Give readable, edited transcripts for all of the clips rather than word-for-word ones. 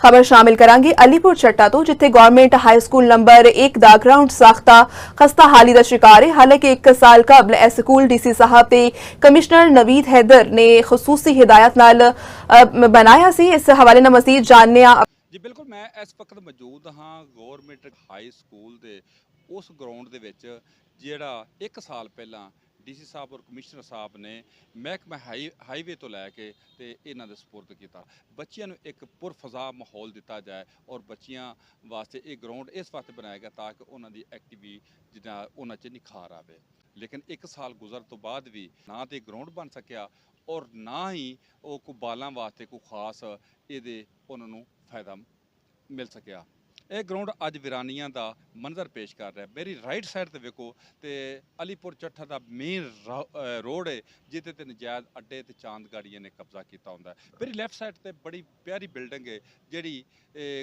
खबर शामिल करांगे अलीपुर चट्टा तो जिथे गवर्नमेंट हाई स्कूल नंबर 1 दा ग्राउंड साख्ता खस्ता हाली का शिकार है। हालांकि 1 साल कबल ए स्कूल डीसी साहब ते कमिश्नर नवीद हैदर ने खसूसी हिदायत नाल बनाया सी। इस हवाले नाल मजीद जानने जी बिल्कुल, मैं इस वक्त मौजूद हाँ गौरमेंट हाई स्कूल के उस ग्राउंड के जोड़ा 1 साल पहला डीसी साहब और कमिश्नर साहब ने महकमा हाईवे तो लैके इन्हों सपुर्द किया। बच्चों एक पुरफजा माहौल दिता जाए और बच्चियां वास्ते ये ग्राउंड इस वास्ते बनाया गया ताकि उन्होंने एक्टिविटी जिदा उन्होंने निखार आए। लेकिन 1 साल गुजर तो बाद भी ना तो ग्राउंड बन सकिया और ना ही वो कोई बालों वास्ते कोई खास ये उन्होंने फायदा मिल सकिया। यह ग्राउंड अज वीरानिया का मंजर पेश कर रहा है। मेरी राइट साइड से वेखो तो अलीपुर चट्ठा का मेन रोड है जिते नजायज़ अड्डे ते चांद गाड़िया ने कब्जा किया होंगे। मेरी लैफ्ट साइड से बड़ी प्यारी बिल्डिंग है जी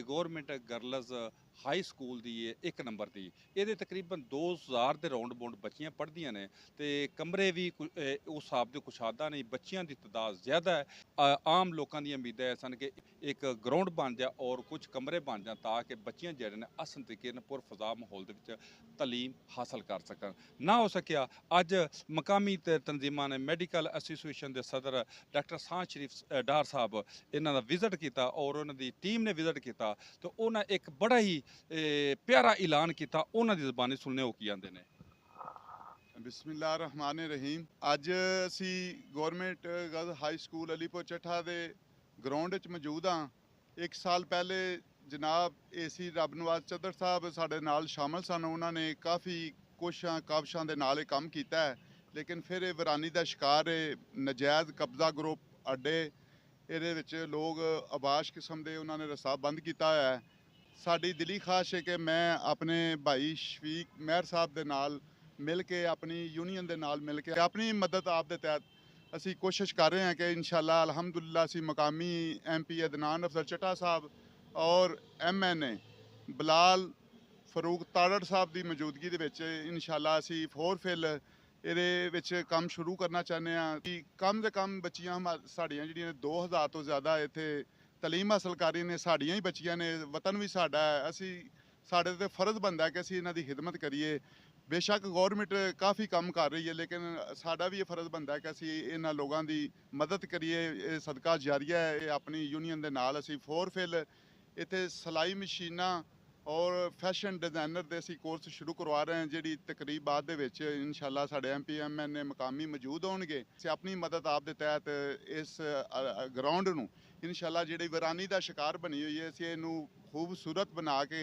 गौरमेंट गर्ल्स हाई स्कूल की 1 नंबर की। ये तकरीबन 2000 के राउंड बाउंड बच्चियां पढ़दियां ने ते कमरे भी उस हिसाब के कुशादा नहीं, बच्चियां की तादाद ज़्यादा है। आम लोगों की उम्मीदें सन कि एक ग्राउंड बन जाए और कुछ कमरे बन जाए ताकि बच्चियां जेहड़े ने असन तरीके पुरफजा माहौल के तलीम हासिल कर सकन। ना हो सकिया अज मकामी तंजीमां ने मैडिकल एसोसीएशन के सदर डॉक्टर शाह शरीफ डार साहब इन्हों का विजिट किया और उन्होंने टीम ने विजिट किया तो उन्हें एक बड़ा ही प्यारा ऐलान किया। उन्होंने ज़बानी सुनने वो की आते हैं। बिस्मिल्लाहिर्रहमानिर्रहीम। अज असी government girls high school Alipur Chattha के ग्राउंड मौजूद हाँ। 1 साल पहले जनाब AC रब नवाज चद्दर साहब साढ़े नाल शामिल सन। उन्होंने काफ़ी कोशिशों काबशों के नाल काम किया है लेकिन फिर वीरानी का शिकार है। नजायज़ कब्जा ग्रुप अड्डे ये लोग आबाश किस्म के उन्होंने रस्ता बंद किया है। साड़ी दिली ख्वाहिश है कि मैं अपने भाई शफीक महर साहब के नाल मिल के अपनी यूनीयन के नाल मिल के अपनी मदद आप दे तहत असी कोशिश कर रहे हैं कि इंशाल्लाह अल्हम्दुलिल्लाह असी मकामी MP अदनान अफसर चट्टा साहब और MNA बिलाल फरूक ताड़ड़ साहब की मौजूदगी के इंशाल्लाह असी 4 फिल ये काम शुरू करना चाहते हैं कि कम से कम बच्चियां साड़ियां जिहड़ियां 2000 तो ज़्यादा इत्थे तलीम हासिल कर रही ने। साड़ियां ही बच्चियां ने, वतन भी साडा है। असी साढ़े ते फर्ज बनता है कि असी इन्हां दी खिदमत करिए। बेशक गौरमेंट काफ़ी काम कर रही है लेकिन साडा भी ये फर्ज बनता है कि असी इन्हां लोगों की मदद करिए। ये सदका जारिया है। ये अपनी यूनीयन के नाल असी 4 फिल इत्थे सिलाई मशीनां और फैशन डिजाइनर के असी कोर्स शुरू करवा रहे हैं जिहड़ी तकरीब बाद दे विच इंशाल्लाह साडे MP MNA मकामी मौजूद होणगे। असी अपनी मदद आप दे तहत इस ग्राउंड नूं इंशाल्लाह जिहड़ी वीरानी का शिकार बनी हुई है असी इहनूं खूबसूरत बना के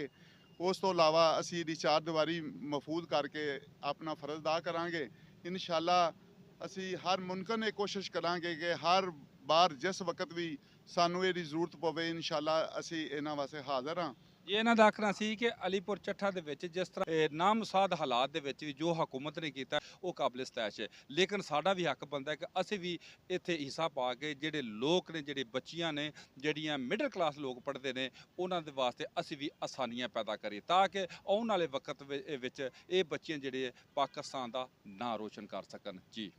उस तो इलावा असी इहदी चार दीवारी महफूज करके अपना फर्ज अदा करांगे। इंशाल्लाह असी हर मुमकिन कोशिश करांगे कि हर बार जिस वक्त भी सानू इहदी जरूरत पवे इंशाल्लाह असी इन्हां वास्ते हाज़र हाँ। ये इन्हों का आखना सी कि अलीपुर चट्ठा के जिस तरह नामसाद हालात भी जो हुकूमत ने किया वो काबिल सतैश है लेकिन साडा भी हक बनता है कि असी भी इत्थे हिस्सा पा के जिहड़े लोग ने जिहड़ी बच्चियां ने जिहड़ियां मिडल क्लास लोग पढ़ते हैं उन्होंने वास्ते असी भी आसानियां पैदा करिए ताकि आने वाले वक्त ये बच्चियां जिहड़े पाकिस्तान का नां रोशन कर सकन। जी।